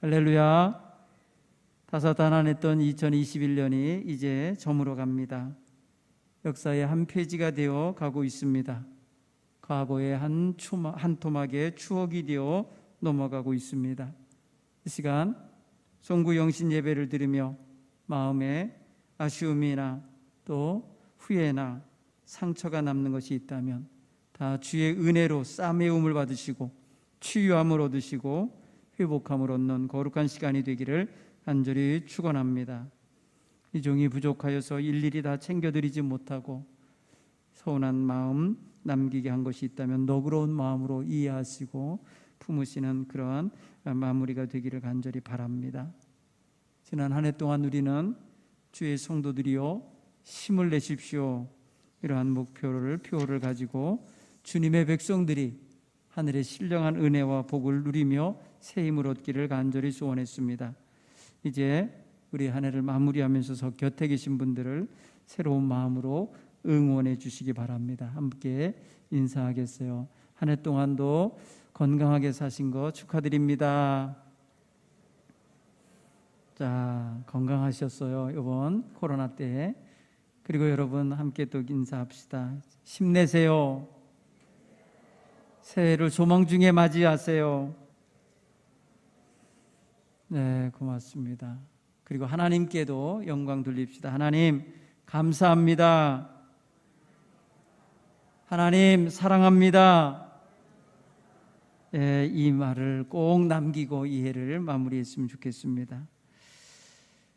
할렐루야. 다사다난했던 2021년이 이제 저물어 갑니다. 역사의 한 페이지가 되어 가고 있습니다. 과거의 한 토막의 추억이 되어 넘어가고 있습니다. 이 시간 송구 영신 예배를 드리며 마음에 아쉬움이나 또 후회나 상처가 남는 것이 있다면 다 주의 은혜로 싸매움을 받으시고 치유함을 얻으시고 회복함을 얻는 거룩한 시간이 되기를 간절히 축원합니다. 이 종이 부족하여서 일일이 다 챙겨드리지 못하고 서운한 마음 남기게 한 것이 있다면 너그러운 마음으로 이해하시고 품으시는 그러한 마무리가 되기를 간절히 바랍니다. 지난 한 해 동안 우리는 주의 성도들이여 힘을 내십시오, 이러한 표어를 가지고 주님의 백성들이 하늘의 신령한 은혜와 복을 누리며 새 힘을 얻기를 간절히 소원했습니다. 이제 우리 한 해를 마무리하면서 곁에 계신 분들을 새로운 마음으로 응원해 주시기 바랍니다. 함께 인사하겠어요. 한 해 동안도 건강하게 사신 거 축하드립니다. 자, 건강하셨어요, 이번 코로나 때. 그리고 여러분 함께 또 인사합시다. 힘내세요. 새해를 소망 중에 맞이하세요. 네, 고맙습니다. 그리고 하나님께도 영광 돌립시다. 하나님 감사합니다. 하나님 사랑합니다. 네, 이 말을 꼭 남기고 이 해를 마무리했으면 좋겠습니다.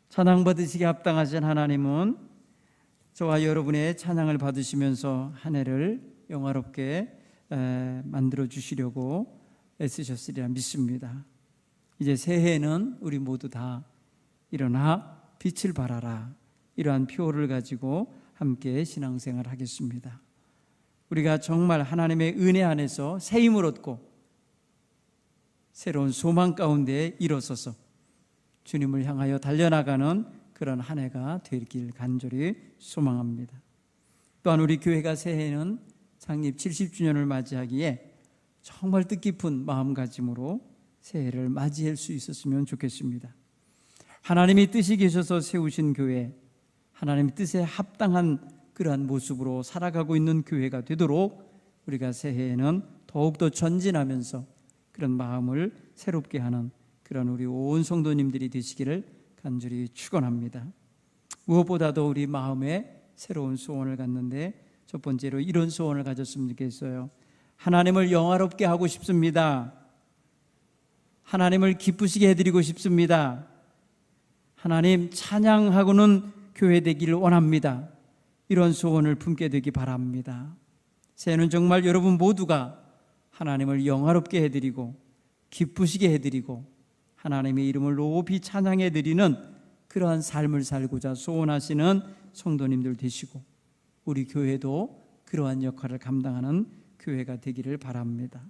찬양 받으시기 합당하신 하나님은 저와 여러분의 찬양을 받으시면서 한 해를 영화롭게 만들어 주시려고 애쓰셨으리라 믿습니다. 이제 새해에는 우리 모두 다 일어나 빛을 발하라, 이러한 표어를 가지고 함께 신앙생활 하겠습니다. 우리가 정말 하나님의 은혜 안에서 새 힘을 얻고 새로운 소망 가운데 일어서서 주님을 향하여 달려나가는 그런 한 해가 되길 간절히 소망합니다. 또한 우리 교회가 새해에는 창립 70주년을 맞이하기에 정말 뜻깊은 마음가짐으로 새해를 맞이할 수 있었으면 좋겠습니다. 하나님이 뜻이 계셔서 세우신 교회, 하나님의 뜻에 합당한 그러한 모습으로 살아가고 있는 교회가 되도록 우리가 새해에는 더욱더 전진하면서 그런 마음을 새롭게 하는 그런 우리 온 성도님들이 되시기를 간절히 축원합니다. 무엇보다도 우리 마음에 새로운 소원을 갖는데 첫 번째로 이런 소원을 가졌으면 좋겠어요. 하나님을 영화롭게 하고 싶습니다. 하나님을 기쁘시게 해드리고 싶습니다. 하나님 찬양하고는 교회 되기를 원합니다. 이런 소원을 품게 되기 바랍니다. 새해는 정말 여러분 모두가 하나님을 영화롭게 해드리고 기쁘시게 해드리고 하나님의 이름을 높이 찬양해드리는 그러한 삶을 살고자 소원하시는 성도님들 되시고 우리 교회도 그러한 역할을 감당하는 교회가 되기를 바랍니다.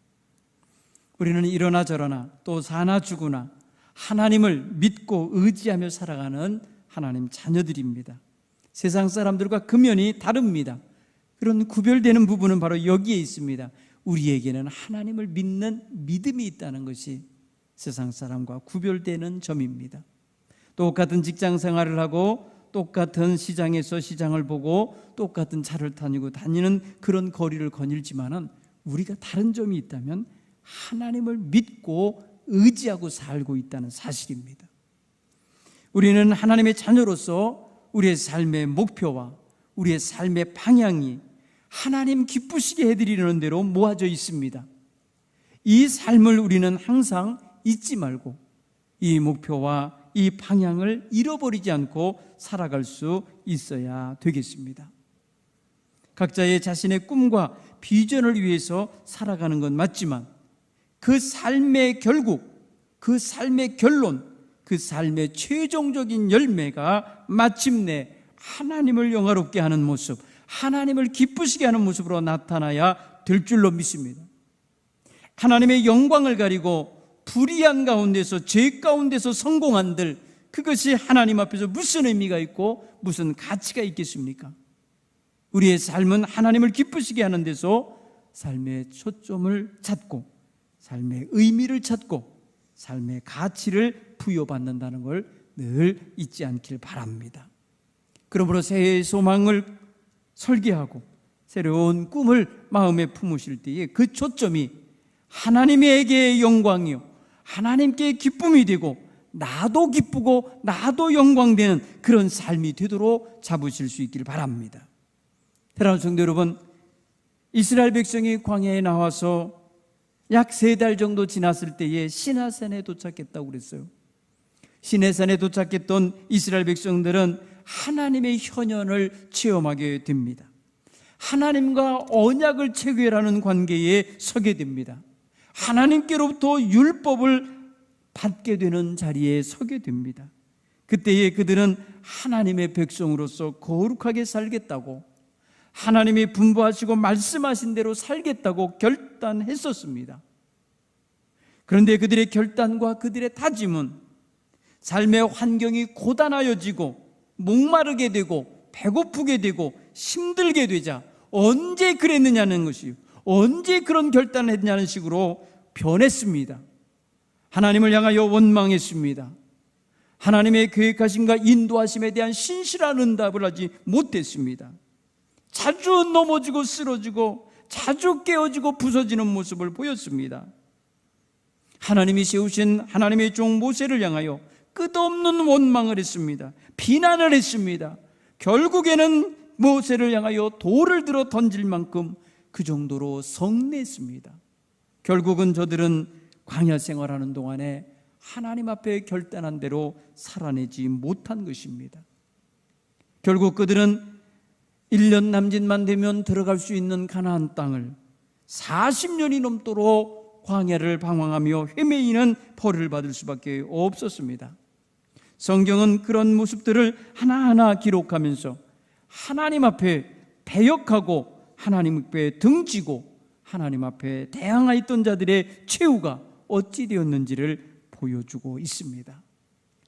우리는 이러나 저러나 또 사나 죽으나 하나님을 믿고 의지하며 살아가는 하나님 자녀들입니다. 세상 사람들과 금연이 다릅니다. 그런 구별되는 부분은 바로 여기에 있습니다. 우리에게는 하나님을 믿는 믿음이 있다는 것이 세상 사람과 구별되는 점입니다. 똑같은 직장 생활을 하고 똑같은 시장에서 시장을 보고 똑같은 차를 다니고 다니는 그런 거리를 거닐지만은 우리가 다른 점이 있다면 하나님을 믿고 의지하고 살고 있다는 사실입니다. 우리는 하나님의 자녀로서 우리의 삶의 목표와 우리의 삶의 방향이 하나님 기쁘시게 해드리는 대로 모아져 있습니다. 이 삶을 우리는 항상 잊지 말고 이 목표와 이 방향을 잃어버리지 않고 살아갈 수 있어야 되겠습니다. 각자의 자신의 꿈과 비전을 위해서 살아가는 건 맞지만 그 삶의 결국, 그 삶의 결론, 그 삶의 최종적인 열매가 마침내 하나님을 영화롭게 하는 모습, 하나님을 기쁘시게 하는 모습으로 나타나야 될 줄로 믿습니다. 하나님의 영광을 가리고 불의한 가운데서 죄 가운데서 성공한들 그것이 하나님 앞에서 무슨 의미가 있고 무슨 가치가 있겠습니까? 우리의 삶은 하나님을 기쁘시게 하는 데서 삶의 초점을 찾고 삶의 의미를 찾고 삶의 가치를 부여받는다는 걸 늘 잊지 않길 바랍니다. 그러므로 새해의 소망을 설계하고 새로운 꿈을 마음에 품으실 때에 그 초점이 하나님에게 영광이요, 하나님께 기쁨이 되고 나도 기쁘고 나도 영광되는 그런 삶이 되도록 잡으실 수 있기를 바랍니다. 사랑하는 성도 여러분, 이스라엘 백성이 광야에 나와서 약 3달 정도 지났을 때에 시내산에 도착했다고 그랬어요. 시내산에 도착했던 이스라엘 백성들은 하나님의 현현을 체험하게 됩니다. 하나님과 언약을 체결하는 관계에 서게 됩니다. 하나님께로부터 율법을 받게 되는 자리에 서게 됩니다. 그때에 그들은 하나님의 백성으로서 거룩하게 살겠다고, 하나님이 분부하시고 말씀하신 대로 살겠다고 결단했었습니다. 그런데 그들의 결단과 그들의 다짐은 삶의 환경이 고단하여지고 목마르게 되고 배고프게 되고 힘들게 되자 언제 그랬느냐는 것이요, 언제 그런 결단을 했냐는 식으로 변했습니다. 하나님을 향하여 원망했습니다. 하나님의 계획하심과 인도하심에 대한 신실한 응답을 하지 못했습니다. 자주 넘어지고 쓰러지고 자주 깨어지고 부서지는 모습을 보였습니다. 하나님이 세우신 하나님의 종 모세를 향하여 끝없는 원망을 했습니다. 비난을 했습니다. 결국에는 모세를 향하여 돌을 들어 던질 만큼 그 정도로 성내했습니다. 결국은 저들은 광야 생활하는 동안에 하나님 앞에 결단한 대로 살아내지 못한 것입니다. 결국 그들은 1년 남짓만 되면 들어갈 수 있는 가나안 땅을 40년이 넘도록 광야를 방황하며 헤매이는 벌을 받을 수밖에 없었습니다. 성경은 그런 모습들을 하나하나 기록하면서 하나님 앞에 배역하고 하나님 앞에 등지고 하나님 앞에 대항하였던 자들의 최후가 어찌 되었는지를 보여주고 있습니다.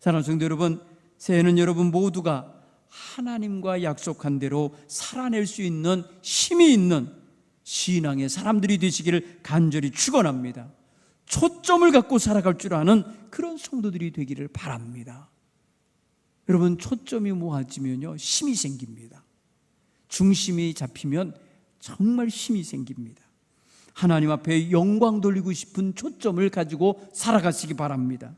사랑하는 성도 여러분, 새해는 여러분 모두가 하나님과 약속한 대로 살아낼 수 있는 힘이 있는 신앙의 사람들이 되시기를 간절히 축원합니다. 초점을 갖고 살아갈 줄 아는 그런 성도들이 되기를 바랍니다. 여러분, 초점이 모아지면요 힘이 생깁니다. 중심이 잡히면 정말 힘이 생깁니다. 하나님 앞에 영광 돌리고 싶은 초점을 가지고 살아가시기 바랍니다.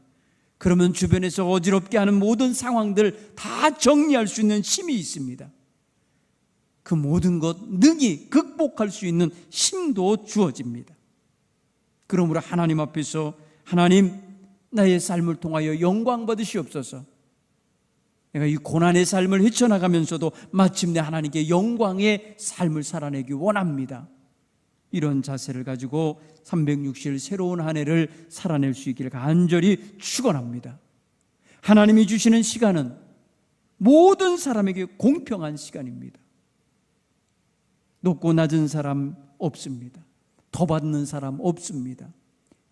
그러면 주변에서 어지럽게 하는 모든 상황들 다 정리할 수 있는 힘이 있습니다. 그 모든 것 능히 극복할 수 있는 힘도 주어집니다. 그러므로 하나님 앞에서 하나님, 나의 삶을 통하여 영광 받으시옵소서. 내가 이 고난의 삶을 헤쳐나가면서도 마침내 하나님께 영광의 삶을 살아내기 원합니다. 이런 자세를 가지고 360일 새로운 한 해를 살아낼 수 있기를 간절히 축원합니다. 하나님이 주시는 시간은 모든 사람에게 공평한 시간입니다. 높고 낮은 사람 없습니다. 더 받는 사람 없습니다.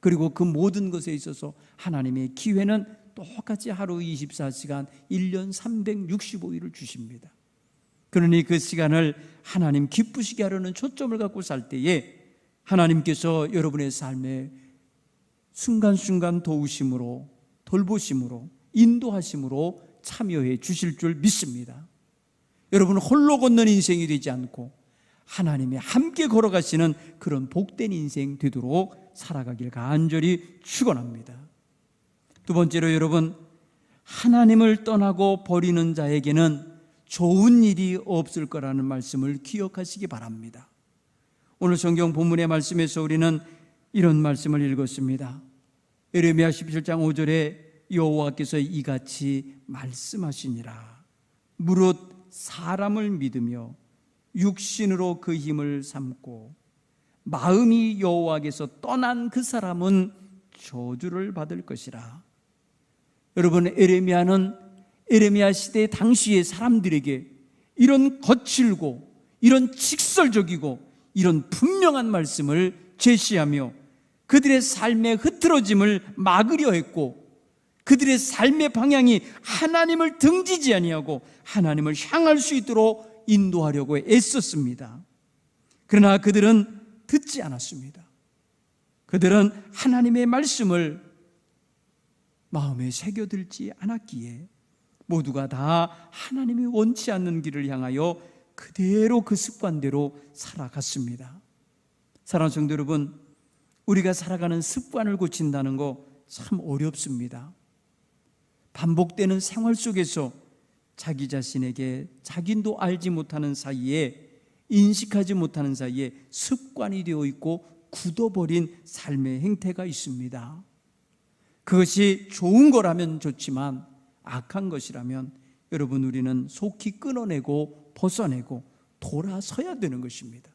그리고 그 모든 것에 있어서 하나님의 기회는 똑같이 하루 24시간 1년 365일을 주십니다. 그러니 그 시간을 하나님 기쁘시게 하려는 초점을 갖고 살 때에 하나님께서 여러분의 삶에 순간순간 도우심으로, 돌보심으로, 인도하심으로 참여해 주실 줄 믿습니다. 여러분 홀로 걷는 인생이 되지 않고 하나님이 함께 걸어가시는 그런 복된 인생 되도록 살아가길 간절히 축원합니다. 두 번째로 여러분, 하나님을 떠나고 버리는 자에게는 좋은 일이 없을 거라는 말씀을 기억하시기 바랍니다. 오늘 성경 본문의 말씀에서 우리는 이런 말씀을 읽었습니다. 예레미야 17장 5절에 여호와께서 이같이 말씀하시니라. 무릇 사람을 믿으며 육신으로 그 힘을 삼고 마음이 여호와께서 떠난 그 사람은 저주를 받을 것이라. 여러분, 에레미야 시대 당시의 사람들에게 이런 거칠고 이런 직설적이고 이런 분명한 말씀을 제시하며 그들의 삶의 흐트러짐을 막으려 했고 그들의 삶의 방향이 하나님을 등지지 아니하고 하나님을 향할 수 있도록 인도하려고 애썼습니다. 그러나 그들은 듣지 않았습니다. 그들은 하나님의 말씀을 마음에 새겨들지 않았기에 모두가 다 하나님이 원치 않는 길을 향하여 그대로 그 습관대로 살아갔습니다. 사랑하는 성도 여러분, 우리가 살아가는 습관을 고친다는 거 참 어렵습니다. 반복되는 생활 속에서 자기 자신에게 자기도 알지 못하는 사이에, 인식하지 못하는 사이에 습관이 되어 있고 굳어버린 삶의 행태가 있습니다. 그것이 좋은 거라면 좋지만 악한 것이라면 여러분, 우리는 속히 끊어내고 벗어내고 돌아서야 되는 것입니다.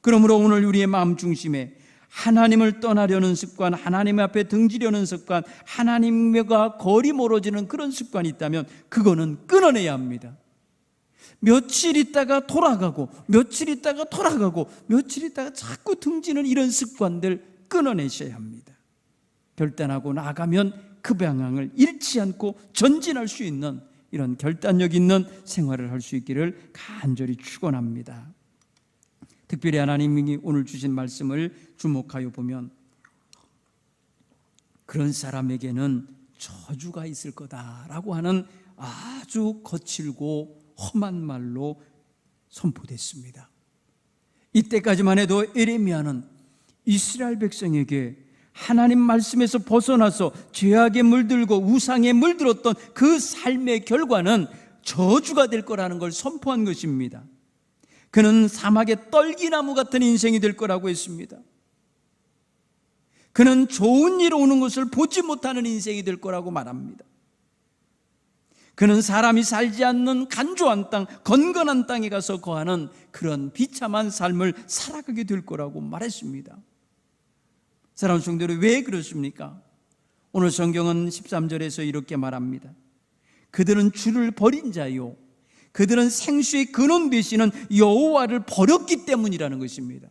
그러므로 오늘 우리의 마음 중심에 하나님을 떠나려는 습관, 하나님 앞에 등지려는 습관, 하나님과 거리 멀어지는 그런 습관이 있다면 그거는 끊어내야 합니다. 며칠 있다가 돌아가고 며칠 있다가 돌아가고 며칠 있다가 자꾸 등지는 이런 습관들 끊어내셔야 합니다. 결단하고 나가면 그 방향을 잃지 않고 전진할 수 있는 이런 결단력 있는 생활을 할 수 있기를 간절히 축원합니다. 특별히 하나님이 오늘 주신 말씀을 주목하여 보면 그런 사람에게는 저주가 있을 거다라고 하는 아주 거칠고 험한 말로 선포됐습니다. 이때까지만 해도 예레미야는 이스라엘 백성에게 하나님 말씀에서 벗어나서 죄악에 물들고 우상에 물들었던 그 삶의 결과는 저주가 될 거라는 걸 선포한 것입니다. 그는 사막의 떨기나무 같은 인생이 될 거라고 했습니다. 그는 좋은 일 오는 것을 보지 못하는 인생이 될 거라고 말합니다. 그는 사람이 살지 않는 간조한 땅, 건건한 땅에 가서 거하는 그런 비참한 삶을 살아가게 될 거라고 말했습니다. 사랑하는 성도들, 왜 그렇습니까? 오늘 성경은 13절에서 이렇게 말합니다. 그들은 주를 버린 자요, 그들은 생수의 근원 되시는 여호와를 버렸기 때문이라는 것입니다.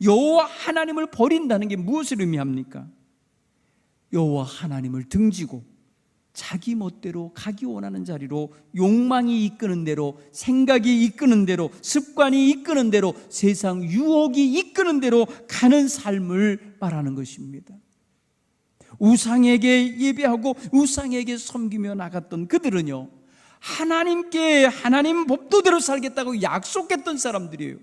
여호와 하나님을 버린다는 게 무엇을 의미합니까? 여호와 하나님을 등지고 자기 멋대로 가기 원하는 자리로, 욕망이 이끄는 대로, 생각이 이끄는 대로, 습관이 이끄는 대로, 세상 유혹이 이끄는 대로 가는 삶을 말하는 것입니다. 우상에게 예배하고 우상에게 섬기며 나갔던 그들은요, 하나님께 하나님 법도대로 살겠다고 약속했던 사람들이에요.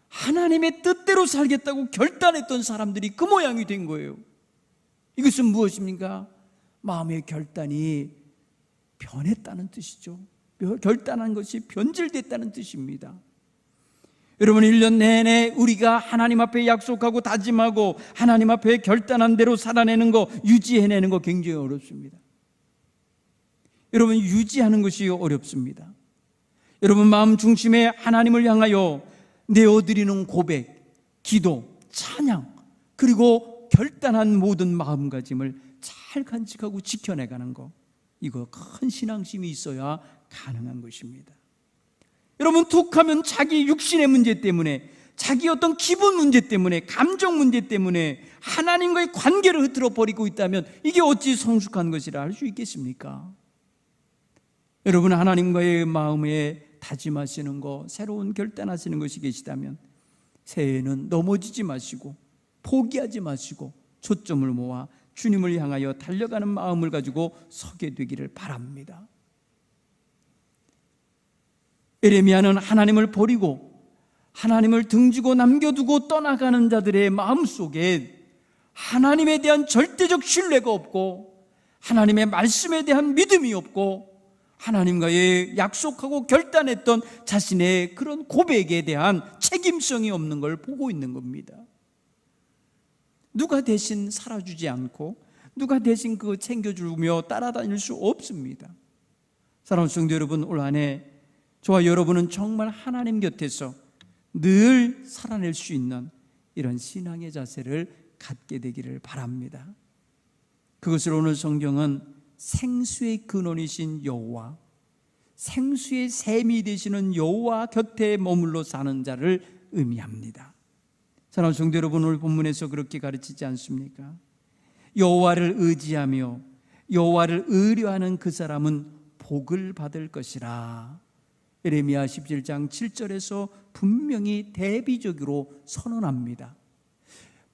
하나님의 뜻대로 살겠다고 결단했던 사람들이 그 모양이 된 거예요. 이것은 무엇입니까? 마음의 결단이 변했다는 뜻이죠. 결단한 것이 변질됐다는 뜻입니다. 여러분, 1년 내내 우리가 하나님 앞에 약속하고 다짐하고 하나님 앞에 결단한 대로 살아내는 거, 유지해내는 거 굉장히 어렵습니다. 여러분, 유지하는 것이 어렵습니다. 여러분, 마음 중심에 하나님을 향하여 내어드리는 고백, 기도, 찬양, 그리고 결단한 모든 마음가짐을 잘 간직하고 지켜내가는 것, 이거 큰 신앙심이 있어야 가능한 것입니다. 여러분, 툭 하면 자기 육신의 문제 때문에, 자기 어떤 기분 문제 때문에, 감정 문제 때문에 하나님과의 관계를 흐트러 버리고 있다면 이게 어찌 성숙한 것이라 할 수 있겠습니까? 여러분, 하나님과의 마음에 다짐하시는 거, 새로운 결단하시는 것이 계시다면 새해에는 넘어지지 마시고 포기하지 마시고 초점을 모아 주님을 향하여 달려가는 마음을 가지고 서게 되기를 바랍니다. 예레미야는 하나님을 버리고 하나님을 등지고 남겨두고 떠나가는 자들의 마음속에 하나님에 대한 절대적 신뢰가 없고 하나님의 말씀에 대한 믿음이 없고 하나님과의 약속하고 결단했던 자신의 그런 고백에 대한 책임성이 없는 걸 보고 있는 겁니다. 누가 대신 살아주지 않고 누가 대신 그거 챙겨주며 따라다닐 수 없습니다. 사랑하는 성도 여러분, 올 한 해 저와 여러분은 정말 하나님 곁에서 늘 살아낼 수 있는 이런 신앙의 자세를 갖게 되기를 바랍니다. 그것을 오늘 성경은 생수의 근원이신 여호와, 생수의 샘이 되시는 여호와 곁에 머물러 사는 자를 의미합니다. 사랑하는 성도 여러분, 오늘 본문에서 그렇게 가르치지 않습니까? 여호와를 의지하며 여호와를 의뢰하는 그 사람은 복을 받을 것이라. 예레미야 17장 7절에서 분명히 대비적으로 선언합니다.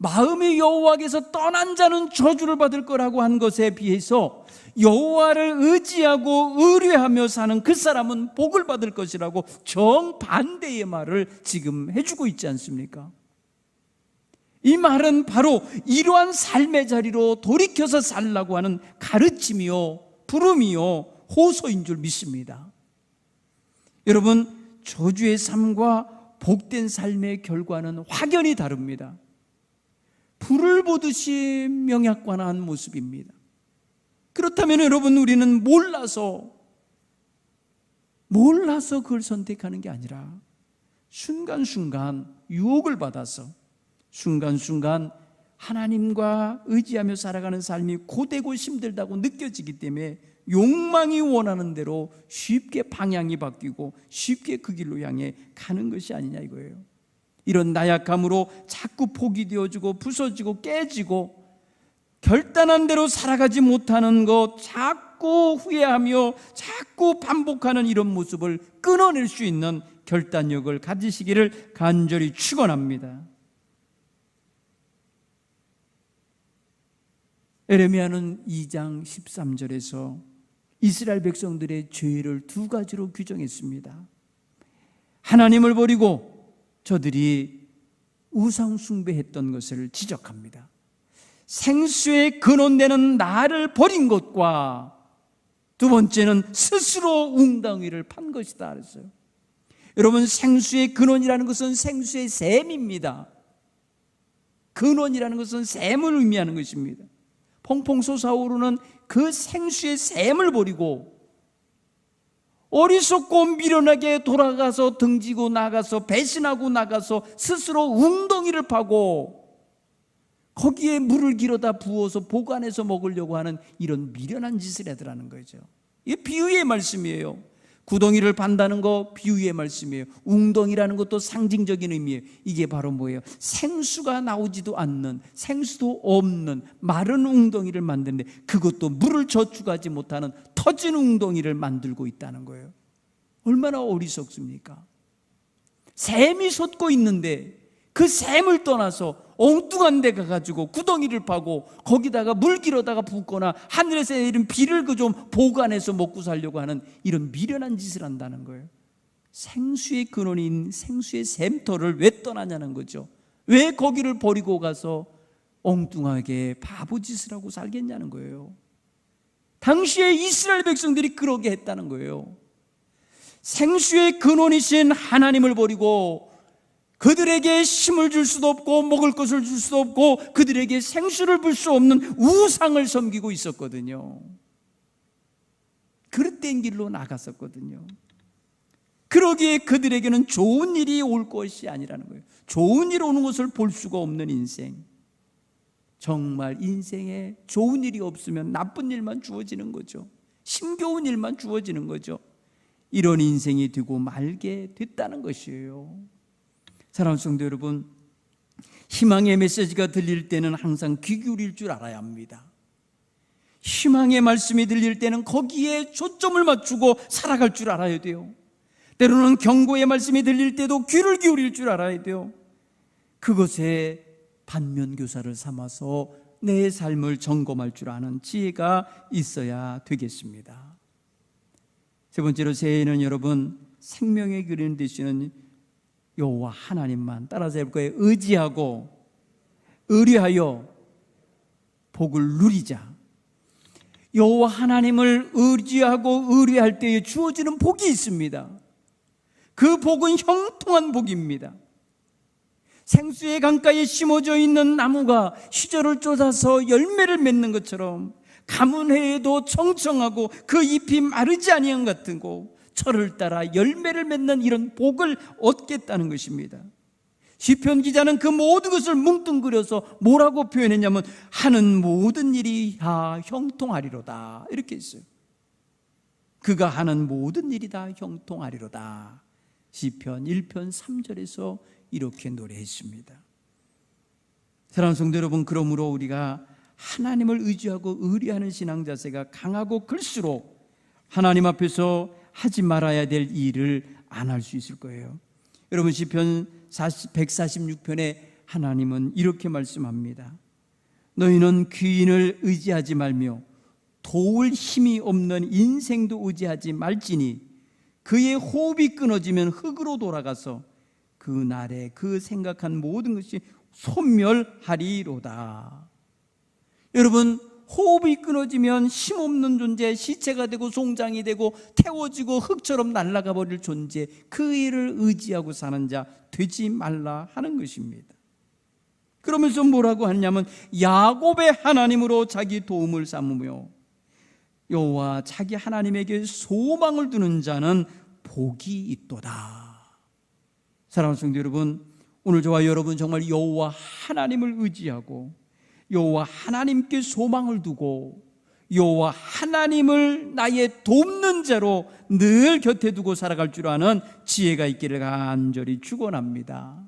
마음이 여호와께서 떠난 자는 저주를 받을 거라고 한 것에 비해서 여호와를 의지하고 의뢰하며 사는 그 사람은 복을 받을 것이라고 정반대의 말을 지금 해주고 있지 않습니까? 이 말은 바로 이러한 삶의 자리로 돌이켜서 살라고 하는 가르침이요, 부름이요, 호소인 줄 믿습니다. 여러분, 저주의 삶과 복된 삶의 결과는 확연히 다릅니다. 불을 보듯이 명약관한 모습입니다. 그렇다면 여러분, 우리는 몰라서 그걸 선택하는 게 아니라 순간순간 유혹을 받아서 순간순간 하나님과 의지하며 살아가는 삶이 고되고 힘들다고 느껴지기 때문에 욕망이 원하는 대로 쉽게 방향이 바뀌고 쉽게 그 길로 향해 가는 것이 아니냐 이거예요. 이런 나약함으로 자꾸 포기 되어지고 부서지고 깨지고 결단한 대로 살아가지 못하는 것, 자꾸 후회하며 자꾸 반복하는 이런 모습을 끊어낼 수 있는 결단력을 가지시기를 간절히 축원합니다. 에레미야는 2장 13절에서 이스라엘 백성들의 죄를 두 가지로 규정했습니다. 하나님을 버리고 저들이 우상 숭배했던 것을 지적합니다. 생수의 근원되는 나를 버린 것과 두 번째는 스스로 웅덩이를 판 것이다 그랬어요. 여러분, 생수의 근원이라는 것은 생수의 샘입니다. 근원이라는 것은 샘을 의미하는 것입니다. 펑펑 솟아오르는 그 생수의 샘을 버리고 어리석고 미련하게 돌아가서 등지고 나가서 배신하고 나가서 스스로 웅덩이를 파고 거기에 물을 길어다 부어서 보관해서 먹으려고 하는 이런 미련한 짓을 하더라는 거죠. 이게 비유의 말씀이에요. 구덩이를 판다는 거 비유의 말씀이에요. 웅덩이라는 것도 상징적인 의미예요. 이게 바로 뭐예요? 생수가 나오지도 않는, 생수도 없는 마른 웅덩이를 만드는데 그것도 물을 저축하지 못하는 터진 웅덩이를 만들고 있다는 거예요. 얼마나 어리석습니까? 샘이 솟고 있는데 그 샘을 떠나서 엉뚱한 데 가가지고 구덩이를 파고 거기다가 물 길어다가 붓거나 하늘에서 내린 비를 그 좀 보관해서 먹고 살려고 하는 이런 미련한 짓을 한다는 거예요. 생수의 근원인 생수의 샘터를 왜 떠나냐는 거죠. 왜 거기를 버리고 가서 엉뚱하게 바보짓을 하고 살겠냐는 거예요. 당시에 이스라엘 백성들이 그러게 했다는 거예요. 생수의 근원이신 하나님을 버리고 그들에게 힘을 줄 수도 없고 먹을 것을 줄 수도 없고 그들에게 생수를 불 수 없는 우상을 섬기고 있었거든요. 그릇된 길로 나갔었거든요. 그러기에 그들에게는 좋은 일이 올 것이 아니라는 거예요. 좋은 일 오는 것을 볼 수가 없는 인생. 정말 인생에 좋은 일이 없으면 나쁜 일만 주어지는 거죠. 힘겨운 일만 주어지는 거죠. 이런 인생이 되고 말게 됐다는 것이에요. 사랑하는 성도 여러분, 희망의 메시지가 들릴 때는 항상 귀 기울일 줄 알아야 합니다. 희망의 말씀이 들릴 때는 거기에 초점을 맞추고 살아갈 줄 알아야 돼요. 때로는 경고의 말씀이 들릴 때도 귀를 기울일 줄 알아야 돼요. 그것에 반면교사를 삼아서 내 삶을 점검할 줄 아는 지혜가 있어야 되겠습니다. 세 번째로 새해에는 여러분 생명의 기름 되시는 여호와 하나님만 따라서 해볼 거예요. 의지하고 의뢰하여 복을 누리자. 여호와 하나님을 의지하고 의뢰할 때에 주어지는 복이 있습니다. 그 복은 형통한 복입니다. 생수의 강가에 심어져 있는 나무가 시절을 쫓아서 열매를 맺는 것처럼 가뭄 해에도 청청하고 그 잎이 마르지 아니한 같은 거 철을 따라 열매를 맺는 이런 복을 얻겠다는 것입니다. 시편 기자는 그 모든 것을 뭉뚱그려서 뭐라고 표현했냐면 하는 모든 일이 다 형통하리로다 이렇게 했어요. 그가 하는 모든 일이 다 형통하리로다. 시편 1편 3절에서 이렇게 노래했습니다. 사랑하는 성도 여러분, 그러므로 우리가 하나님을 의지하고 의뢰하는 신앙 자세가 강하고 클수록 하나님 앞에서 하지 말아야 될 일을 안 할 수 있을 거예요. 여러분, 시편 146편에 하나님은 이렇게 말씀합니다. 너희는 귀인을 의지하지 말며 도울 힘이 없는 인생도 의지하지 말지니 그의 호흡이 끊어지면 흙으로 돌아가서 그 날에 그 생각한 모든 것이 소멸하리로다. 여러분, 호흡이 끊어지면 힘없는 존재, 시체가 되고 송장이 되고 태워지고 흙처럼 날아가 버릴 존재, 그 일을 의지하고 사는 자 되지 말라 하는 것입니다. 그러면서 뭐라고 하냐면 야곱의 하나님으로 자기 도움을 삼으며 여호와 자기 하나님에게 소망을 두는 자는 복이 있도다. 사랑하는 성도 여러분, 오늘 저와 여러분 정말 여호와 하나님을 의지하고 여호와 하나님께 소망을 두고 여호와 하나님을 나의 돕는 자로 늘 곁에 두고 살아갈 줄 아는 지혜가 있기를 간절히 축원합니다.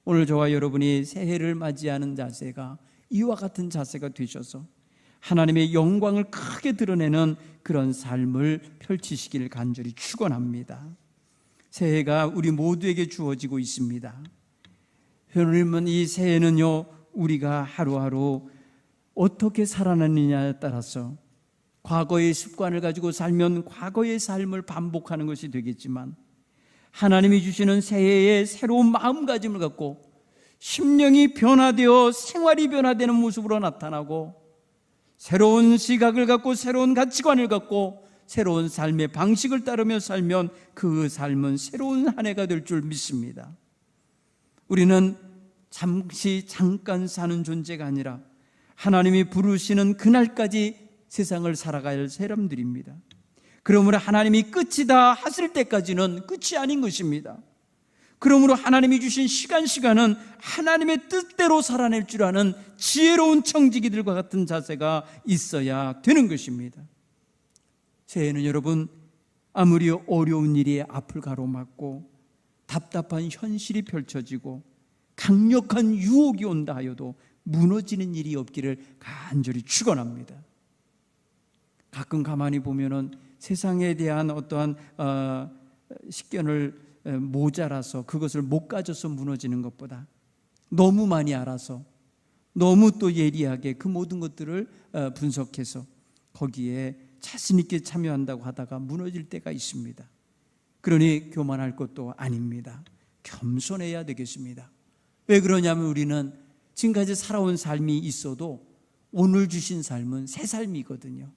오늘 저와 여러분이 새해를 맞이하는 자세가 이와 같은 자세가 되셔서 하나님의 영광을 크게 드러내는 그런 삶을 펼치시기를 간절히 축원합니다. 새해가 우리 모두에게 주어지고 있습니다. 여러분, 이 새해는요, 우리가 하루하루 어떻게 살아나느냐에 따라서 과거의 습관을 가지고 살면 과거의 삶을 반복하는 것이 되겠지만 하나님이 주시는 새해의 새로운 마음가짐을 갖고 심령이 변화되어 생활이 변화되는 모습으로 나타나고 새로운 시각을 갖고 새로운 가치관을 갖고 새로운 삶의 방식을 따르며 살면 그 삶은 새로운 한 해가 될 줄 믿습니다. 우리는 잠깐 사는 존재가 아니라 하나님이 부르시는 그날까지 세상을 살아가야 할 사람들입니다. 그러므로 하나님이 끝이다 하실 때까지는 끝이 아닌 것입니다. 그러므로 하나님이 주신 시간은 하나님의 뜻대로 살아낼 줄 아는 지혜로운 청지기들과 같은 자세가 있어야 되는 것입니다. 새해는 여러분, 아무리 어려운 일이 앞을 가로막고 답답한 현실이 펼쳐지고 강력한 유혹이 온다 하여도 무너지는 일이 없기를 간절히 축원합니다. 가끔 가만히 보면은 세상에 대한 어떠한 식견을 모자라서 그것을 못 가져서 무너지는 것보다 너무 많이 알아서 너무 또 예리하게 그 모든 것들을 분석해서 거기에 자신 있게 참여한다고 하다가 무너질 때가 있습니다. 그러니 교만할 것도 아닙니다. 겸손해야 되겠습니다. 왜 그러냐면 우리는 지금까지 살아온 삶이 있어도 오늘 주신 삶은 새 삶이거든요.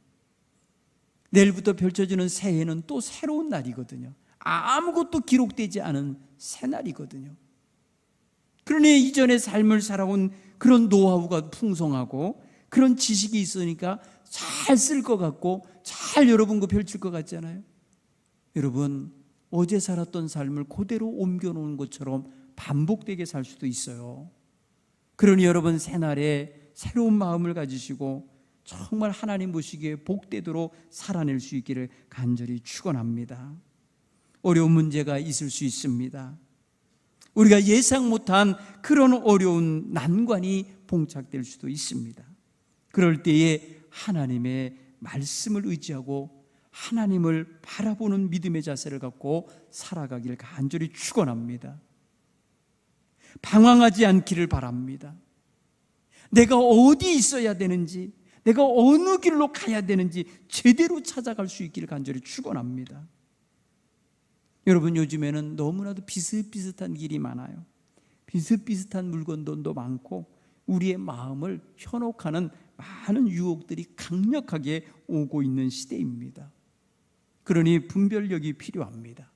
내일부터 펼쳐지는 새해는 또 새로운 날이거든요. 아무것도 기록되지 않은 새 날이거든요. 그러니 이전의 삶을 살아온 그런 노하우가 풍성하고 그런 지식이 있으니까 잘 쓸 것 같고 잘 여러분과 펼칠 것 같잖아요. 여러분, 어제 살았던 삶을 그대로 옮겨놓은 것처럼 반복되게 살 수도 있어요. 그러니 여러분, 새날에 새로운 마음을 가지시고 정말 하나님 보시기에 복되도록 살아낼 수 있기를 간절히 축원합니다. 어려운 문제가 있을 수 있습니다. 우리가 예상 못한 그런 어려운 난관이 봉착될 수도 있습니다. 그럴 때에 하나님의 말씀을 의지하고 하나님을 바라보는 믿음의 자세를 갖고 살아가기를 간절히 축원합니다. 방황하지 않기를 바랍니다. 내가 어디 있어야 되는지, 내가 어느 길로 가야 되는지 제대로 찾아갈 수 있기를 간절히 축원합니다. 여러분, 요즘에는 너무나도 비슷비슷한 길이 많아요. 비슷비슷한 물건들도 많고 우리의 마음을 현혹하는 많은 유혹들이 강력하게 오고 있는 시대입니다. 그러니 분별력이 필요합니다.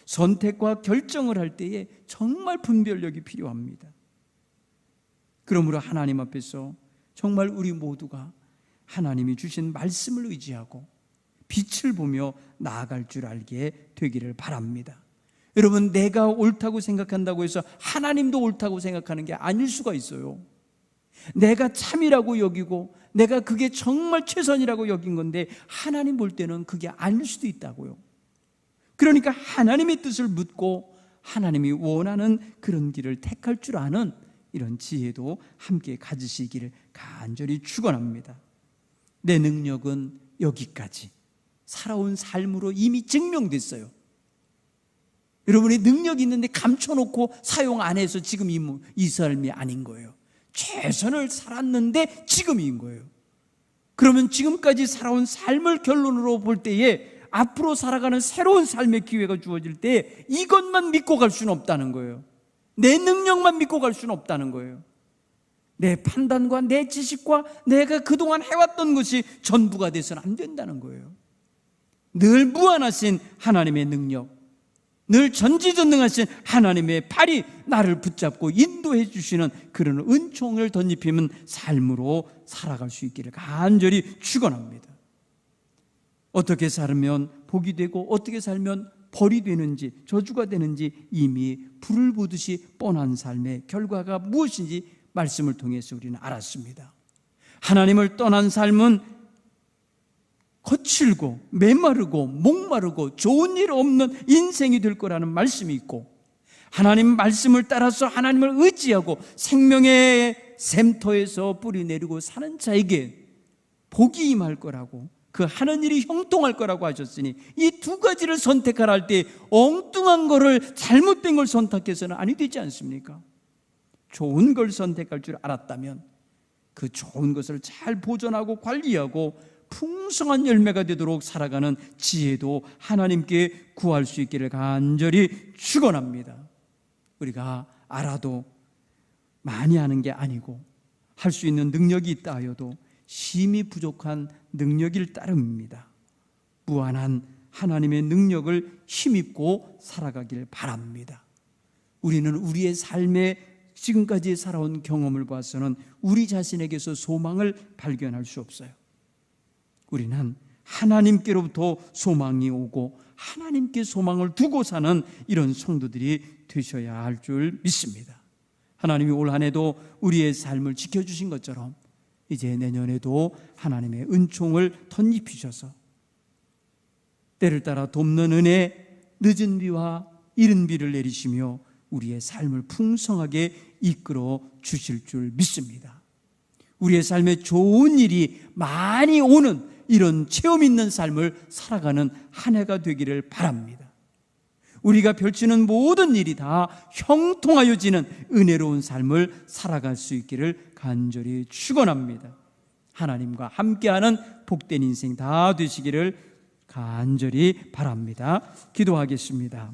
선택과 결정을 할 때에 정말 분별력이 필요합니다. 그러므로 하나님 앞에서 정말 우리 모두가 하나님이 주신 말씀을 의지하고 빛을 보며 나아갈 줄 알게 되기를 바랍니다. 여러분, 내가 옳다고 생각한다고 해서 하나님도 옳다고 생각하는 게 아닐 수가 있어요. 내가 참이라고 여기고 내가 그게 정말 최선이라고 여긴 건데 하나님 볼 때는 그게 아닐 수도 있다고요. 그러니까 하나님의 뜻을 묻고 하나님이 원하는 그런 길을 택할 줄 아는 이런 지혜도 함께 가지시기를 간절히 축원합니다. 내 능력은 여기까지 살아온 삶으로 이미 증명됐어요. 여러분이 능력이 있는데 감춰놓고 사용 안 해서 지금 이 삶이 아닌 거예요. 최선을 살았는데 지금인 거예요. 그러면 지금까지 살아온 삶을 결론으로 볼 때에 앞으로 살아가는 새로운 삶의 기회가 주어질 때 이것만 믿고 갈 수는 없다는 거예요. 내 능력만 믿고 갈 수는 없다는 거예요. 내 판단과 내 지식과 내가 그동안 해왔던 것이 전부가 돼서는 안 된다는 거예요. 늘 무한하신 하나님의 능력, 늘 전지전능하신 하나님의 팔이 나를 붙잡고 인도해 주시는 그런 은총을 덧입히는 삶으로 살아갈 수 있기를 간절히 축원합니다. 어떻게 살면 복이 되고 어떻게 살면 벌이 되는지 저주가 되는지 이미 불을 보듯이 뻔한 삶의 결과가 무엇인지 말씀을 통해서 우리는 알았습니다. 하나님을 떠난 삶은 거칠고 메마르고 목마르고 좋은 일 없는 인생이 될 거라는 말씀이 있고, 하나님 말씀을 따라서 하나님을 의지하고 생명의 샘터에서 뿌리 내리고 사는 자에게 복이 임할 거라고, 그 하는 일이 형통할 거라고 하셨으니 이 두 가지를 선택하라 할 때 엉뚱한 거를, 잘못된 걸 선택해서는 아니 되지 않습니까? 좋은 걸 선택할 줄 알았다면 그 좋은 것을 잘 보존하고 관리하고 풍성한 열매가 되도록 살아가는 지혜도 하나님께 구할 수 있기를 간절히 축원합니다. 우리가 알아도 많이 아는 게 아니고 할 수 있는 능력이 있다 하여도 심히 부족한 능력일 따름입니다. 무한한 하나님의 능력을 힘입고 살아가길 바랍니다. 우리는 우리의 삶에 지금까지 살아온 경험을 봐서는 우리 자신에게서 소망을 발견할 수 없어요. 우리는 하나님께로부터 소망이 오고 하나님께 소망을 두고 사는 이런 성도들이 되셔야 할 줄 믿습니다. 하나님이 올 한 해도 우리의 삶을 지켜주신 것처럼 이제 내년에도 하나님의 은총을 덧입히셔서 때를 따라 돕는 은혜, 늦은 비와 이른 비를 내리시며 우리의 삶을 풍성하게 이끌어 주실 줄 믿습니다. 우리의 삶에 좋은 일이 많이 오는 이런 체험 있는 삶을 살아가는 한 해가 되기를 바랍니다. 우리가 펼치는 모든 일이 다 형통하여지는 은혜로운 삶을 살아갈 수 있기를 간절히 축원합니다. 하나님과 함께하는 복된 인생 다 되시기를 간절히 바랍니다. 기도하겠습니다.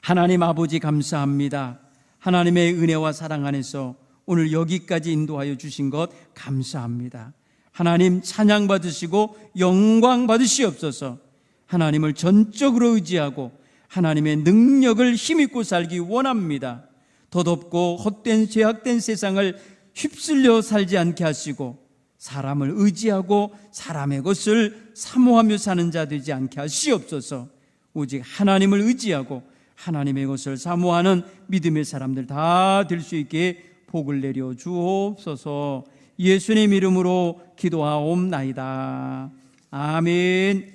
하나님 아버지 감사합니다. 하나님의 은혜와 사랑 안에서 오늘 여기까지 인도하여 주신 것 감사합니다. 하나님 찬양 받으시고 영광 받으시옵소서. 하나님을 전적으로 의지하고 하나님의 능력을 힘입고 살기 원합니다. 덧없고 헛된 죄악된 세상을 휩쓸려 살지 않게 하시고 사람을 의지하고 사람의 것을 사모하며 사는 자 되지 않게 하시옵소서. 오직 하나님을 의지하고 하나님의 것을 사모하는 믿음의 사람들 다 될 수 있게 복을 내려 주옵소서. 예수님 이름으로 기도하옵나이다. 아멘.